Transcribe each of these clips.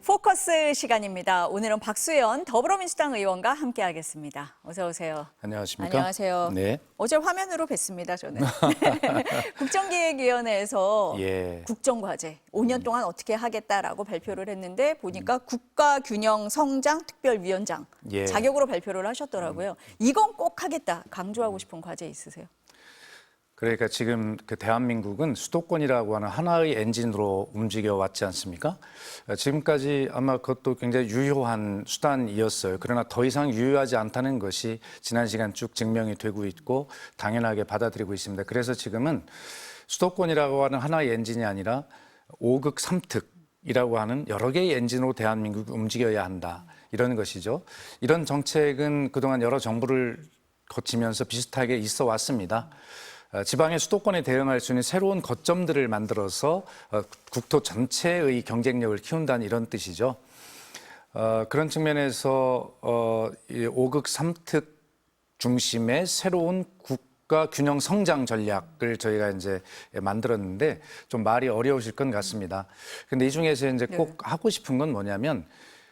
포커스 시간입니다. 오늘은 박수현 더불어민주당 의원과 함께하겠습니다. 어서 오세요. 안녕하십니까? 안녕하세요. 네. 어제 화면으로 뵀습니다, 저는. 국정기획위원회에서 예. 국정과제 5년 동안 어떻게 하겠다라고 발표를 했는데 보니까 국가균형성장특별위원장 예. 자격으로 발표를 하셨더라고요. 이건 꼭 하겠다, 강조하고 싶은 과제 있으세요? 그러니까 지금 그 대한민국은 수도권이라고 하는 하나의 엔진으로 움직여 왔지 않습니까? 지금까지 아마 그것도 굉장히 유효한 수단이었어요. 그러나 더 이상 유효하지 않다는 것이 지난 시간 쭉 증명이 되고 있고 당연하게 받아들이고 있습니다. 그래서 지금은 수도권이라고 하는 하나의 엔진이 아니라 5극 3특이라고 하는 여러 개의 엔진으로 대한민국이 움직여야 한다. 이런 것이죠. 이런 정책은 그동안 여러 정부를 거치면서 비슷하게 있어 왔습니다. 지방의 수도권에 대응할 수 있는 새로운 거점들을 만들어서 국토 전체의 경쟁력을 키운다는 이런 뜻이죠. 그런 측면에서 이 5극 3특 중심의 새로운 국가 균형 성장 전략을 저희가 이제 만들었는데 좀 말이 어려우실 것 같습니다. 근데 이 중에서 이제 꼭 하고 싶은 건 뭐냐면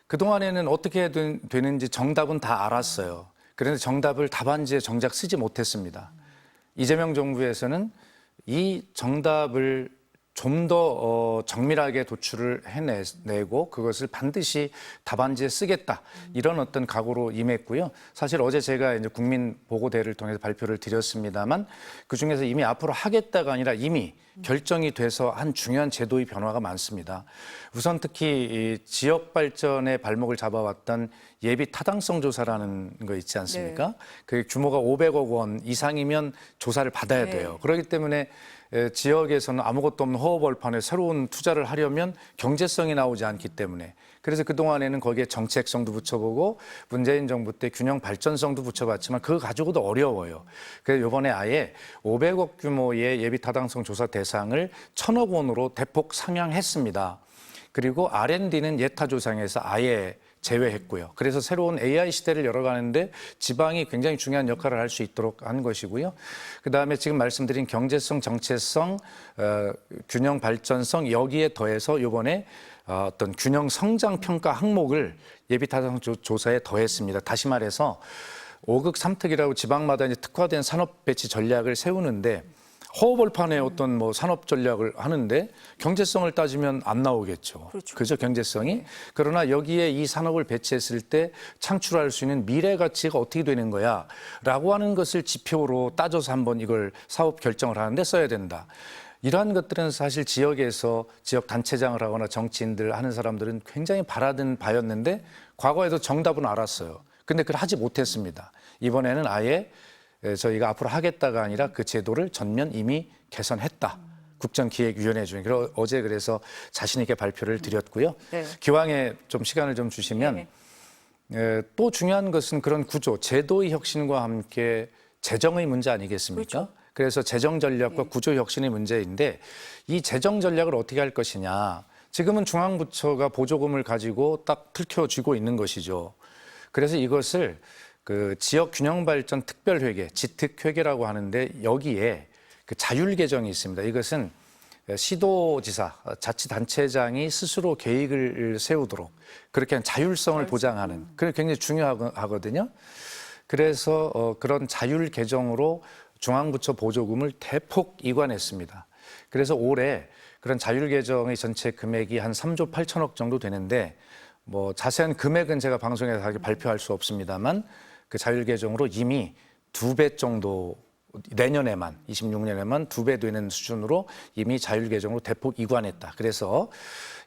그동안에는 어떻게 되는지 정답은 다 알았어요. 그런데 정답을 답안지에 정작 쓰지 못했습니다. 이재명 정부에서는 이 정답을 좀 더 정밀하게 도출을 해내고 그것을 반드시 답안지에 쓰겠다 이런 어떤 각오로 임했고요. 사실 어제 제가 이제 국민보고대를 통해서 발표를 드렸습니다만 그 중에서 이미 앞으로 하겠다가 아니라 이미 결정이 돼서 한 중요한 제도의 변화가 많습니다. 우선 특히 이 지역 발전의 발목을 잡아왔던 예비 타당성 조사라는 거 있지 않습니까? 네. 그 규모가 500억 원 이상이면 조사를 받아야 돼요. 그렇기 때문에 지역에서는 아무것도 없는 허허벌판에 새로운 투자를 하려면 경제성이 나오지 않기 때문에 그래서 그동안에는 거기에 정책성도 붙여보고 문재인 정부 때 균형 발전성도 붙여봤지만 그거 가지고도 어려워요. 그래서 이번에 아예 500억 규모의 예비 타당성 조사 대상을 1,000억 원으로 대폭 상향했습니다. 그리고 R&D는 예타 조상에서 아예 제외했고요. 그래서 새로운 AI 시대를 열어가는데 지방이 굉장히 중요한 역할을 할 수 있도록 한 것이고요. 그다음에 지금 말씀드린 경제성, 정체성, 균형 발전성 여기에 더해서 이번에 어떤 균형 성장 평가 항목을 예비 타당 조사에 더했습니다. 다시 말해서 5극 3특이라고 지방마다 이제 특화된 산업 배치 전략을 세우는데 허허벌판에 어떤 뭐 산업 전략을 하는데 경제성을 따지면 안 나오겠죠. 그죠? 경제성이. 네. 그러나 여기에 이 산업을 배치했을 때 창출할 수 있는 미래 가치가 어떻게 되는 거야? 라고 하는 것을 지표로 따져서 한번 이걸 사업 결정을 하는데 써야 된다. 이러한 것들은 사실 지역에서 지역 단체장을 하거나 정치인들 하는 사람들은 굉장히 바라던 바였는데 과거에도 정답은 알았어요. 근데 그걸 하지 못했습니다. 이번에는 아예 저희가 앞으로 하겠다가 아니라 그 제도를 전면 이미 개선했다. 국정기획위원회 중에. 어제 그래서 자신 있게 발표를 드렸고요. 네. 기왕에 좀 시간을 좀 주시면 또 중요한 것은 그런 구조, 제도의 혁신과 함께 재정의 문제 아니겠습니까? 그렇죠. 그래서 재정 전략과 구조 혁신의 문제인데 이 재정 전략을 어떻게 할 것이냐. 지금은 중앙부처가 보조금을 가지고 딱 틀켜쥐고 있는 것이죠. 그래서 이것을 그 지역균형발전 특별회계, 지특회계라고 하는데 여기에 그 자율개정이 있습니다. 이것은 시도지사, 자치단체장이 스스로 계획을 세우도록 그렇게 한 자율성을 보장하는 그게 굉장히 중요하거든요. 그래서 그런 자율개정으로 중앙부처 보조금을 대폭 이관했습니다. 그래서 올해 그런 자율개정의 전체 금액이 한 3조 8천억 정도 되는데 뭐 자세한 금액은 제가 방송에서 발표할 수 없습니다만 그 자율개정으로 이미 2배 정도 내년에만 26년에만 2배 되는 수준으로 이미 자율개정으로 대폭 이관했다. 그래서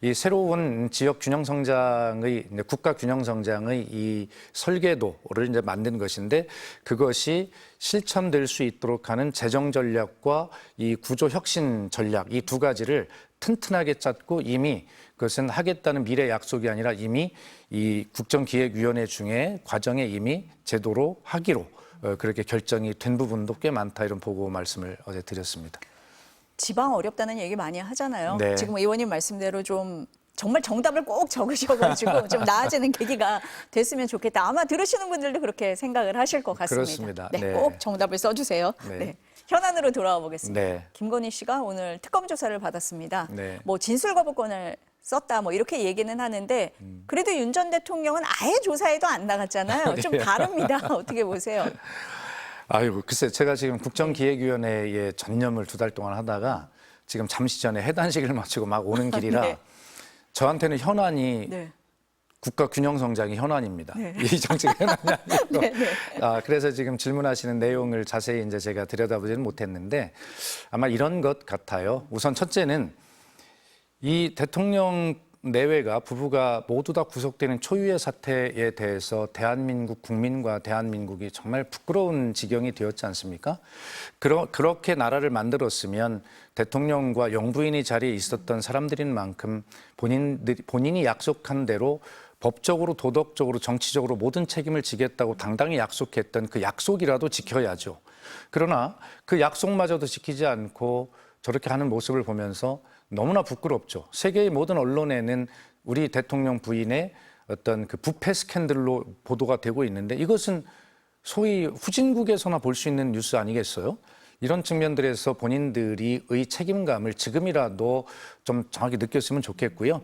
이 새로운 지역 균형 성장의 국가 균형 성장의 이 설계도를 이제 만든 것인데 그것이 실천될 수 있도록 하는 재정 전략과 이 구조 혁신 전략 이 두 가지를 튼튼하게 짰고 이미 그것은 하겠다는 미래 약속이 아니라 이미 이 국정기획위원회 중에 과정에 이미 제도로 하기로 그렇게 결정이 된 부분도 꽤 많다 이런 보고 말씀을 어제 드렸습니다. 지방 어렵다는 얘기 많이 하잖아요. 네. 지금 의원님 말씀대로 좀 정말 정답을 꼭 적으셔가지고 좀 나아지는 계기가 됐으면 좋겠다. 아마 들으시는 분들도 그렇게 생각을 하실 것 같습니다. 그렇습니다. 네, 네. 꼭 정답을 써주세요. 네. 네. 현안으로 돌아와 보겠습니다. 네. 김건희 씨가 오늘 특검 조사를 받았습니다. 네. 뭐 진술 거부권을 썼다 뭐 이렇게 얘기는 하는데 그래도 윤 전 대통령은 아예 조사에도 안 나갔잖아요. 좀 다릅니다. 어떻게 보세요? 아이고, 글쎄, 제가 지금 국정기획위원회에 전념을 2달 동안 하다가 지금 잠시 전에 해단식을 마치고 막 오는 길이라 네. 저한테는 현안이 네. 국가균형성장이 현안입니다. 네. 이 정치가 현안이 아니고. 네, 네. 그래서 지금 질문하시는 내용을 자세히 이제 제가 들여다보지는 못했는데 아마 이런 것 같아요. 우선 첫째는 이 대통령 내외가 부부가 모두 다 구속되는 초유의 사태에 대해서 대한민국 국민과 대한민국이 정말 부끄러운 지경이 되었지 않습니까? 그렇게 나라를 만들었으면 대통령과 영부인이 자리에 있었던 사람들인 만큼 본인이 약속한 대로 법적으로 도덕적으로 정치적으로 모든 책임을 지겠다고 당당히 약속했던 그 약속이라도 지켜야죠. 그러나 그 약속마저도 지키지 않고 저렇게 하는 모습을 보면서 너무나 부끄럽죠. 세계의 모든 언론에는 우리 대통령 부인의 어떤 그 부패 스캔들로 보도가 되고 있는데 이것은 소위 후진국에서나 볼 수 있는 뉴스 아니겠어요? 이런 측면들에서 본인들이 의 책임감을 지금이라도 좀 정확히 느꼈으면 좋겠고요.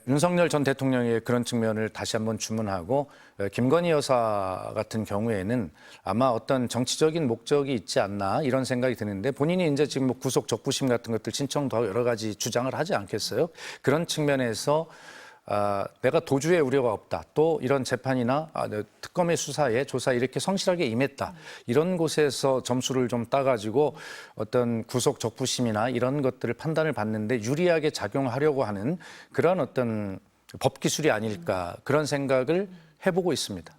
윤석열 전 대통령의 그런 측면을 다시 한번 주문하고 김건희 여사 같은 경우에는 아마 어떤 정치적인 목적이 있지 않나 이런 생각이 드는데 본인이 이제 지금 뭐 구속 적부심 같은 것들 신청도 하고 여러 가지 주장을 하지 않겠어요? 그런 측면에서 내가 도주의 우려가 없다. 또 이런 재판이나 특검의 수사에 조사에 이렇게 성실하게 임했다. 이런 곳에서 점수를 좀 따가지고 어떤 구속 적부심이나 이런 것들을 판단을 받는데 유리하게 작용하려고 하는 그런 어떤 법 기술이 아닐까 그런 생각을 해보고 있습니다.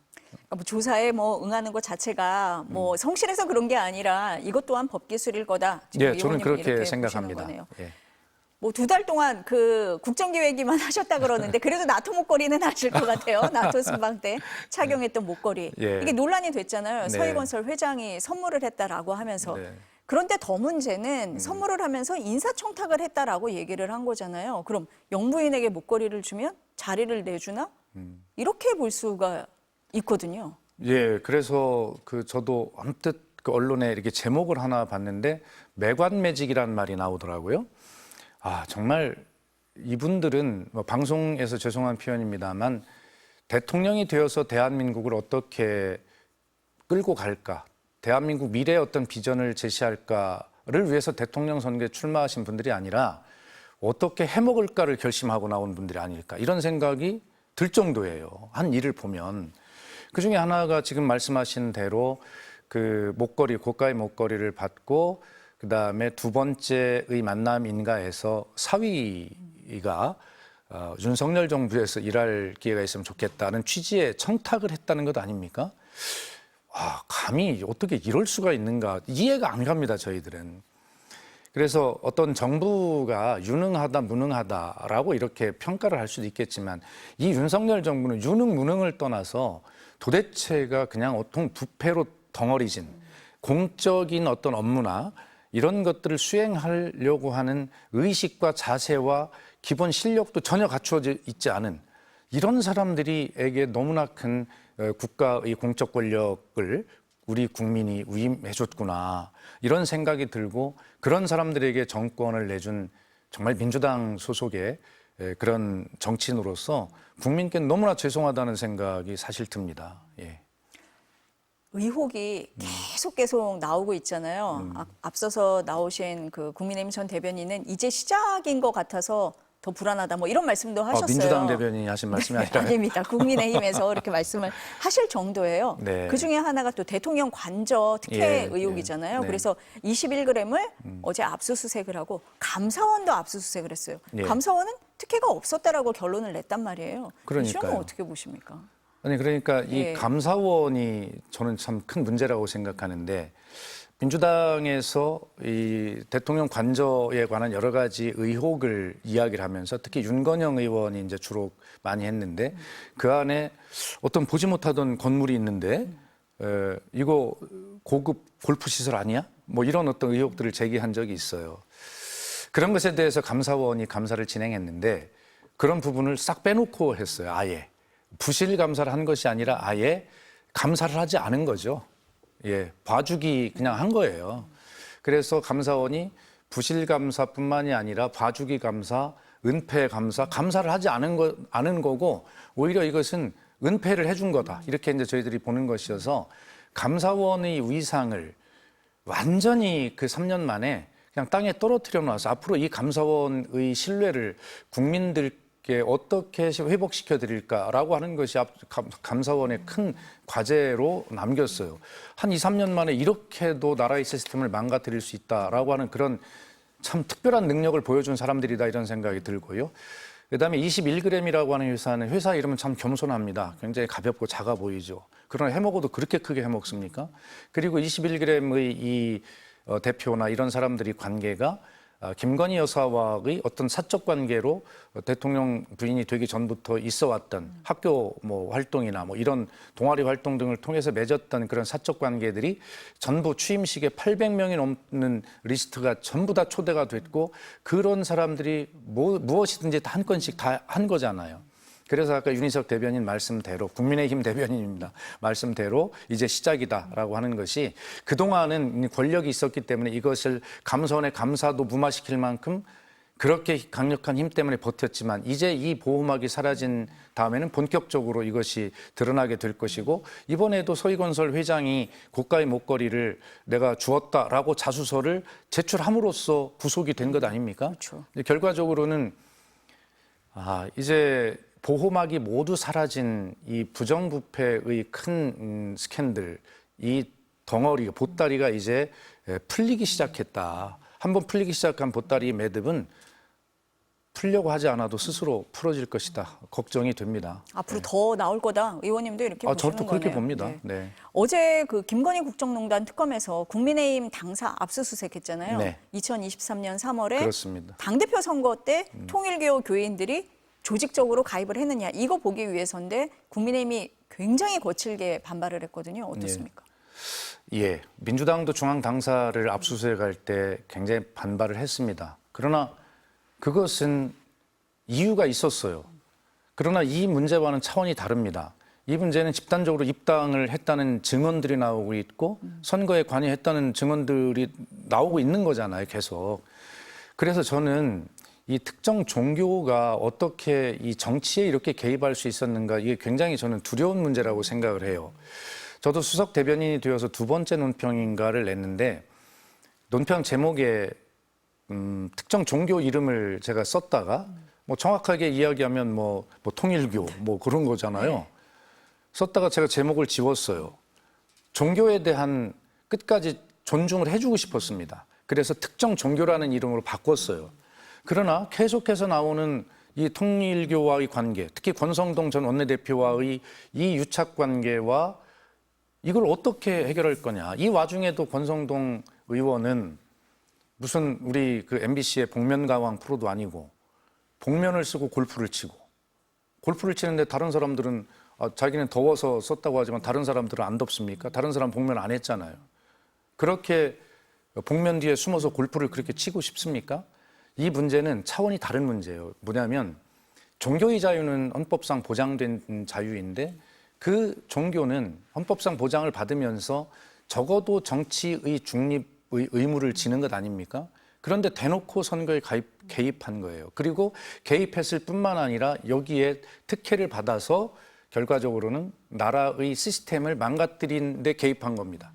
뭐 조사에 뭐 응하는 것 자체가 뭐 성실해서 그런 게 아니라 이것 또한 법 기술일 거다. 네, 저는 의원님은 그렇게 이렇게 생각합니다. 보시는 거네요. 예. 뭐 2달 동안 그 국정기획위만 하셨다 그러는데 그래도 나토 목걸이는 하실 것 같아요. 나토 순방 때 착용했던 목걸이. 예. 이게 논란이 됐잖아요. 네. 서희건설 회장이 선물을 했다라고 하면서. 네. 그런데 더 문제는 선물을 하면서 인사청탁을 했다라고 얘기를 한 거잖아요. 그럼 영부인에게 목걸이를 주면 자리를 내주나? 이렇게 볼 수가 있거든요. 예, 그래서 저도 언뜻 그 언론에 이렇게 제목을 하나 봤는데 매관매직이라는 말이 나오더라고요. 정말 이분들은 뭐 방송에서 죄송한 표현입니다만 대통령이 되어서 대한민국을 어떻게 끌고 갈까, 대한민국 미래의 어떤 비전을 제시할까를 위해서 대통령 선거에 출마하신 분들이 아니라 어떻게 해먹을까를 결심하고 나온 분들이 아닐까 이런 생각이 들 정도예요. 한 일을 보면. 그중에 하나가 지금 말씀하신 대로 그 목걸이, 고가의 목걸이를 받고 그다음에 2번째의 만남인가에서 사위가 윤석열 정부에서 일할 기회가 있으면 좋겠다는 취지의 청탁을 했다는 것 아닙니까? 감히 어떻게 이럴 수가 있는가 이해가 안 갑니다, 저희들은. 그래서 어떤 정부가 유능하다, 무능하다라고 이렇게 평가를 할 수도 있겠지만 이 윤석열 정부는 유능, 무능을 떠나서 도대체가 그냥 어떤 부패로 덩어리진 공적인 어떤 업무나 이런 것들을 수행하려고 하는 의식과 자세와 기본 실력도 전혀 갖추어져 있지 않은 이런 사람들에게 너무나 큰 국가의 공적 권력을 우리 국민이 위임해줬구나 이런 생각이 들고 그런 사람들에게 정권을 내준 정말 민주당 소속의 그런 정치인으로서 국민께 너무나 죄송하다는 생각이 사실 듭니다. 예. 의혹이 계속 나오고 있잖아요. 앞서서 나오신 그 국민의힘 전 대변인은 이제 시작인 것 같아서 더 불안하다 뭐 이런 말씀도 하셨어요. 민주당 대변인이 하신 말씀이 아니라 아닙니다. 국민의힘에서 이렇게 말씀을 하실 정도예요. 네. 그중에 하나가 또 대통령 관저 특혜 예, 의혹이잖아요. 네. 그래서 21g을 어제 압수수색을 하고 감사원도 압수수색을 했어요. 예. 감사원은 특혜가 없었다라고 결론을 냈단 말이에요. 이 그러니까요. 점은 어떻게 보십니까? 아니 그러니까 이 예. 감사원이 저는 참 큰 문제라고 생각하는데 민주당에서 이 대통령 관저에 관한 여러 가지 의혹을 이야기를 하면서 특히 윤건영 의원이 이제 주로 많이 했는데 그 안에 어떤 보지 못하던 건물이 있는데 이거 고급 골프 시설 아니야? 뭐 이런 어떤 의혹들을 제기한 적이 있어요. 그런 것에 대해서 감사원이 감사를 진행했는데 그런 부분을 싹 빼놓고 했어요. 아예 부실 감사를 한 것이 아니라 아예 감사를 하지 않은 거죠. 예, 봐주기 그냥 한 거예요. 그래서 감사원이 부실 감사뿐만이 아니라 봐주기 감사, 은폐 감사, 감사를 하지 않은 거고 오히려 이것은 은폐를 해준 거다. 이렇게 이제 저희들이 보는 것이어서 감사원의 위상을 완전히 그 3년 만에 그냥 땅에 떨어뜨려 놔서 앞으로 이 감사원의 신뢰를 국민들께 어떻게 회복시켜 드릴까라고 하는 것이 감사원의 큰 과제로 남겼어요. 한 2, 3년 만에 이렇게도 나라의 시스템을 망가뜨릴 수 있다라고 하는 그런 참 특별한 능력을 보여준 사람들이다 이런 생각이 들고요. 그다음에 21g이라고 하는 회사는 회사 이름은 참 겸손합니다. 굉장히 가볍고 작아 보이죠. 그러나 해먹어도 그렇게 크게 해먹습니까? 그리고 21g의 이 대표나 이런 사람들이 관계가 김건희 여사와의 어떤 사적 관계로 대통령 부인이 되기 전부터 있어 왔던 학교 뭐 활동이나 뭐 이런 동아리 활동 등을 통해서 맺었던 그런 사적 관계들이 전부 취임식에 800명이 넘는 리스트가 전부 다 초대가 됐고 그런 사람들이 무엇이든지 다 한 건씩 다 한 거잖아요. 그래서 아까 윤희석 대변인 말씀대로 국민의힘 대변인입니다. 말씀대로 이제 시작이다라고 하는 것이 그동안은 권력이 있었기 때문에 이것을 감사원의 감사도 무마시킬 만큼 그렇게 강력한 힘 때문에 버텼지만 이제 이 보호막이 사라진 다음에는 본격적으로 이것이 드러나게 될 것이고 이번에도 서희건설 회장이 고가의 목걸이를 내가 주었다라고 자수서를 제출함으로써 구속이 된 것 아닙니까? 그렇죠. 결과적으로는 이제 보호막이 모두 사라진 이 부정부패의 큰 스캔들, 이 덩어리, 보따리가 이제 풀리기 시작했다. 한번 풀리기 시작한 보따리 매듭은 풀려고 하지 않아도 스스로 풀어질 것이다. 걱정이 됩니다. 앞으로 더 나올 거다. 의원님도 이렇게 보시는 저도 그렇게 거네요. 봅니다. 네. 네. 어제 그 김건희 국정농단 특검에서 국민의힘 당사 압수수색했잖아요. 네. 2023년 3월에 그렇습니다. 당대표 선거 때 통일교 교인들이 조직적으로 가입을 했느냐 이거 보기 위해서인데 국민의힘이 굉장히 거칠게 반발을 했거든요. 어떻습니까? 예, 민주당도 중앙 당사를 압수수색할 때 굉장히 반발을 했습니다. 그러나 그것은 이유가 있었어요. 그러나 이 문제와는 차원이 다릅니다. 이 문제는 집단적으로 입당을 했다는 증언들이 나오고 있고 선거에 관여했다는 증언들이 나오고 있는 거잖아요, 계속. 그래서 저는 이 특정 종교가 어떻게 이 정치에 이렇게 개입할 수 있었는가 이게 굉장히 저는 두려운 문제라고 생각을 해요. 저도 수석 대변인이 되어서 두 번째 논평인가를 냈는데 논평 제목에 특정 종교 이름을 제가 썼다가 뭐 정확하게 이야기하면 뭐 통일교 뭐 그런 거잖아요. 썼다가 제가 제목을 지웠어요. 종교에 대한 끝까지 존중을 해주고 싶었습니다. 그래서 특정 종교라는 이름으로 바꿨어요. 그러나 계속해서 나오는 이 통일교와의 관계, 특히 권성동 전 원내대표와의 이 유착 관계와 이걸 어떻게 해결할 거냐. 이 와중에도 권성동 의원은 무슨 우리 그 MBC의 복면가왕 프로도 아니고 복면을 쓰고 골프를 치고 골프를 치는데 다른 사람들은 자기는 더워서 썼다고 하지만 다른 사람들은 안 덥습니까? 다른 사람 복면 안 했잖아요. 그렇게 복면 뒤에 숨어서 골프를 그렇게 치고 싶습니까? 이 문제는 차원이 다른 문제예요. 뭐냐면 종교의 자유는 헌법상 보장된 자유인데 그 종교는 헌법상 보장을 받으면서 적어도 정치의 중립의 의무를 지는 것 아닙니까? 그런데 대놓고 선거에 개입한 거예요. 그리고 개입했을 뿐만 아니라 여기에 특혜를 받아서 결과적으로는 나라의 시스템을 망가뜨린 데 개입한 겁니다.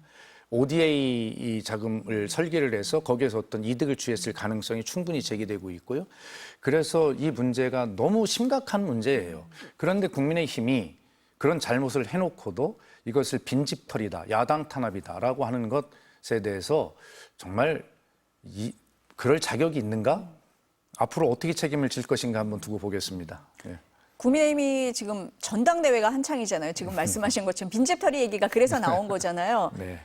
ODA 자금을 설계를 해서 거기에서 어떤 이득을 취했을 가능성이 충분히 제기되고 있고요. 그래서 이 문제가 너무 심각한 문제예요. 그런데 국민의힘이 그런 잘못을 해놓고도 이것을 빈집털이다, 야당 탄압이다라고 하는 것에 대해서 정말 그럴 자격이 있는가? 앞으로 어떻게 책임을 질 것인가 한번 두고 보겠습니다. 네. 국민의힘이 지금 전당대회가 한창이잖아요. 지금 말씀하신 것처럼 빈집털이 얘기가 그래서 나온 거잖아요. 네.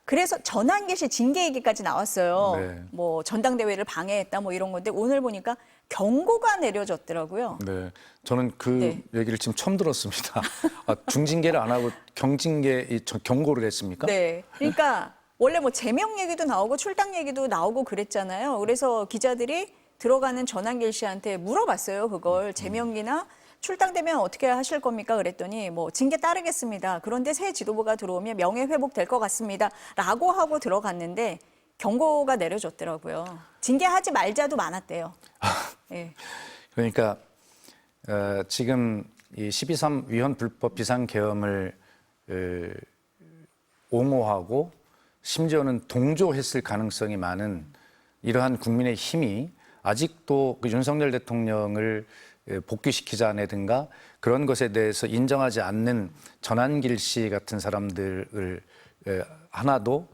그래서 전환기시 징계 얘기까지 나왔어요. 네. 뭐 전당대회를 방해했다 뭐 이런 건데 오늘 보니까 경고가 내려졌더라고요. 네, 저는 그 얘기를 지금 처음 들었습니다. 중징계를 안 하고 경고를 했습니까? 네, 그러니까 원래 뭐 제명 얘기도 나오고 출당 얘기도 나오고 그랬잖아요. 그래서 기자들이 들어가는 전환길 씨한테 물어봤어요. 그걸 제명이나 출당되면 어떻게 하실 겁니까? 그랬더니 뭐 징계 따르겠습니다. 그런데 새 지도부가 들어오면 명예 회복될 것 같습니다. 라고 하고 들어갔는데 경고가 내려졌더라고요. 징계하지 말자도 많았대요. 네. 그러니까 지금 이 12.3 위헌 불법 비상계엄을 옹호하고 심지어는 동조했을 가능성이 많은 이러한 국민의 힘이 아직도 그 윤석열 대통령을 복귀시키자내든가 그런 것에 대해서 인정하지 않는 전한길 씨 같은 사람들을 하나도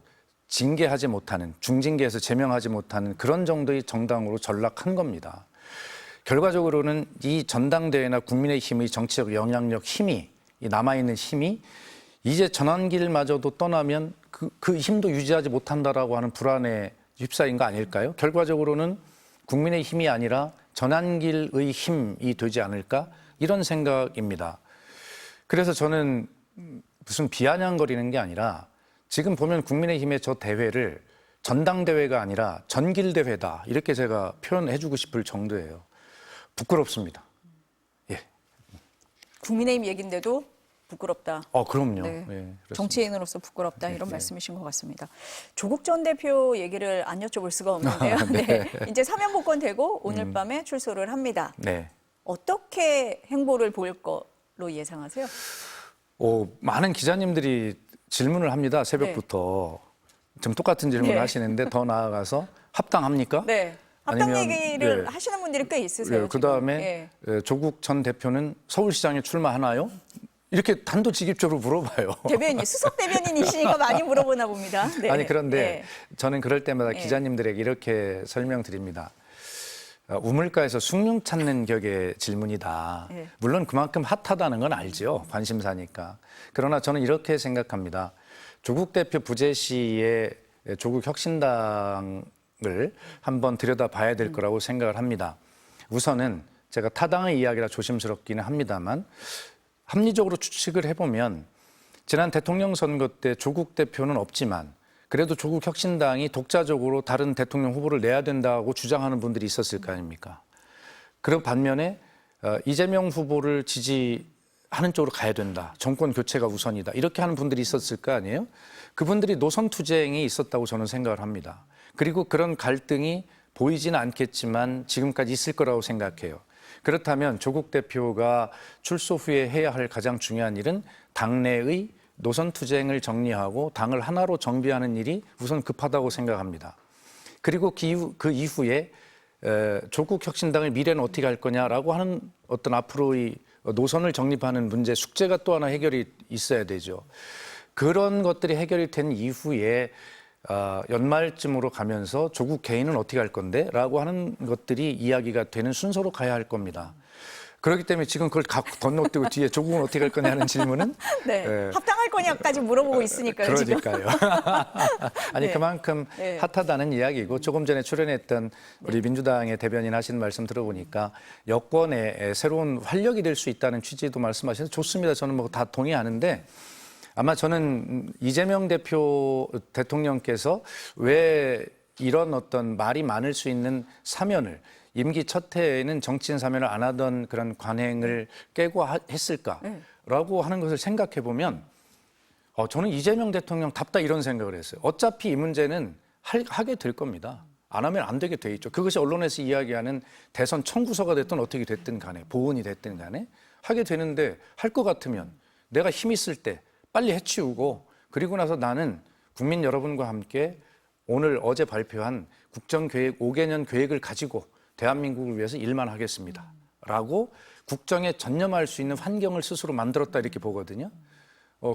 징계하지 못하는, 중징계에서 제명하지 못하는 그런 정도의 정당으로 전락한 겁니다. 결과적으로는 이 전당대회나 국민의힘의 정치적 영향력 힘이, 이 남아있는 힘이 이제 전환길마저도 떠나면 그 힘도 유지하지 못한다라고 하는 불안에 휩싸인 거 아닐까요? 결과적으로는 국민의 힘이 아니라 전환길의 힘이 되지 않을까? 이런 생각입니다. 그래서 저는 무슨 비아냥거리는 게 아니라 지금 보면 국민의힘의 저 대회를 전당대회가 아니라 전길대회다. 이렇게 제가 표현해주고 싶을 정도예요. 부끄럽습니다. 예. 국민의힘 얘긴데도 부끄럽다. 그럼요. 네. 예, 정치인으로서 부끄럽다 이런 말씀이신 것 같습니다. 조국 전 대표 얘기를 안 여쭤볼 수가 없는데요. 네. 이제 사면 복권되고 오늘 밤에 출소를 합니다. 네. 어떻게 행보를 보일 걸로 예상하세요? 많은 기자님들이 질문을 합니다. 새벽부터. 좀 똑같은 질문을 네. 하시는데 더 나아가서 합당합니까? 네. 합당 아니면, 얘기를 예. 하시는 분들이 꽤 있으세요. 그다음에 조국 전 대표는 서울시장에 출마하나요? 이렇게 단도직입적으로 물어봐요. 대변인, 수석 대변인이시니까 많이 물어보나 봅니다. 네. 아니 그런데 네. 저는 그럴 때마다 기자님들에게 이렇게 설명드립니다. 우물가에서 숭늉 찾는 격의 질문이다. 네. 물론 그만큼 핫하다는 건 알죠. 관심사니까. 그러나 저는 이렇게 생각합니다. 조국 대표 부재 시에 조국 혁신당을 한번 들여다봐야 될 거라고 생각을 합니다. 우선은 제가 타당의 이야기라 조심스럽기는 합니다만 합리적으로 추측을 해보면 지난 대통령 선거 때 조국 대표는 없지만 그래도 조국 혁신당이 독자적으로 다른 대통령 후보를 내야 된다고 주장하는 분들이 있었을 거 아닙니까? 그런 반면에 이재명 후보를 지지하는 쪽으로 가야 된다. 정권 교체가 우선이다. 이렇게 하는 분들이 있었을 거 아니에요? 그분들이 노선 투쟁이 있었다고 저는 생각을 합니다. 그리고 그런 갈등이 보이지는 않겠지만 지금까지 있을 거라고 생각해요. 그렇다면 조국 대표가 출소 후에 해야 할 가장 중요한 일은 당내의 노선 투쟁을 정리하고 당을 하나로 정비하는 일이 우선 급하다고 생각합니다. 그리고 그 이후에 조국 혁신당의 미래는 어떻게 할 거냐라고 하는 어떤 앞으로의 노선을 정립하는 문제, 숙제가 또 하나 해결이 있어야 되죠. 그런 것들이 해결이 된 이후에 연말쯤으로 가면서 조국 개인은 어떻게 할 건데? 라고 하는 것들이 이야기가 되는 순서로 가야 할 겁니다. 그렇기 때문에 지금 그걸 갖고 건너뛰고 뒤에 조국은 어떻게 할 거냐는 질문은 네. 합당할 거냐까지 물어보고 있으니까요. 그러니까요. 아니 네. 그만큼 네. 핫하다는 이야기고 조금 전에 출연했던 우리 민주당의 대변인 하신 말씀 들어보니까 여권의 새로운 활력이 될 수 있다는 취지도 말씀하셔서 좋습니다. 저는 뭐 다 동의하는데 아마 저는 이재명 대통령께서 왜 이런 어떤 말이 많을 수 있는 사면을 임기 첫 해에는 정치인 사면을 안 하던 그런 관행을 깨고 했을까라고 하는 것을 생각해 보면 저는 이재명 대통령답다 이런 생각을 했어요. 어차피 이 문제는 하게 될 겁니다. 안 하면 안 되게 돼 있죠. 그것이 언론에서 이야기하는 대선 청구서가 됐든 어떻게 됐든 간에 보은이 됐든 간에 하게 되는데 할 것 같으면 내가 힘 있을 때 빨리 해치우고 그리고 나서 나는 국민 여러분과 함께 오늘 어제 발표한 국정계획 5개년 계획을 가지고 대한민국을 위해서 일만 하겠습니다. 라고 국정에 전념할 수 있는 환경을 스스로 만들었다 이렇게 보거든요.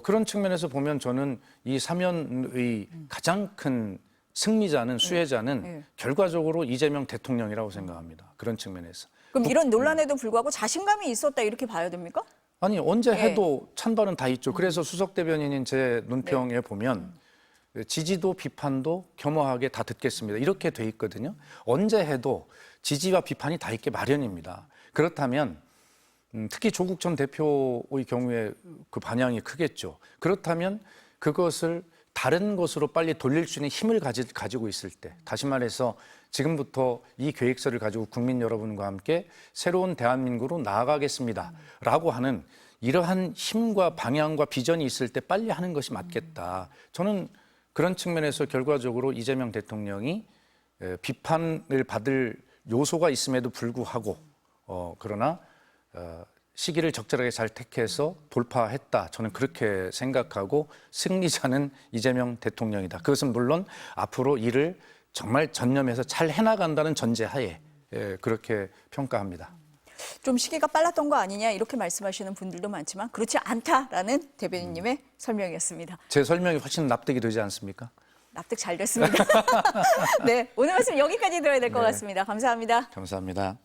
그런 측면에서 보면 저는 이 사면의 가장 큰 승리자는 수혜자는 결과적으로 이재명 대통령이라고 생각합니다. 그런 측면에서. 그럼 이런 논란에도 불구하고 자신감이 있었다 이렇게 봐야 됩니까? 아니 언제 해도 찬반은 다 있죠. 그래서 수석 대변인인 제 논평에 보면 지지도 비판도 겸허하게 다 듣겠습니다. 이렇게 돼 있거든요. 언제 해도 지지와 비판이 다 있게 마련입니다. 그렇다면 특히 조국 전 대표의 경우에 그 반향이 크겠죠. 그렇다면 그것을 다른 것으로 빨리 돌릴 수 있는 힘을 가지고 있을 때, 다시 말해서 지금부터 이 계획서를 가지고 국민 여러분과 함께 새로운 대한민국으로 나아가겠습니다. 라고 하는 이러한 힘과 방향과 비전이 있을 때 빨리 하는 것이 맞겠다. 저는 그런 측면에서 결과적으로 이재명 대통령이 비판을 받을 요소가 있음에도 불구하고 그러나 시기를 적절하게 잘 택해서 돌파했다. 저는 그렇게 생각하고 승리자는 이재명 대통령이다. 그것은 물론 앞으로 일을 정말 전념해서 잘 해나간다는 전제하에 그렇게 평가합니다. 좀 시기가 빨랐던 거 아니냐 이렇게 말씀하시는 분들도 많지만 그렇지 않다라는 대변인님의 설명이었습니다. 제 설명이 훨씬 납득이 되지 않습니까? 납득 잘 됐습니다. 네, 오늘 말씀 여기까지 들어야 될 것 같습니다. 감사합니다. 감사합니다.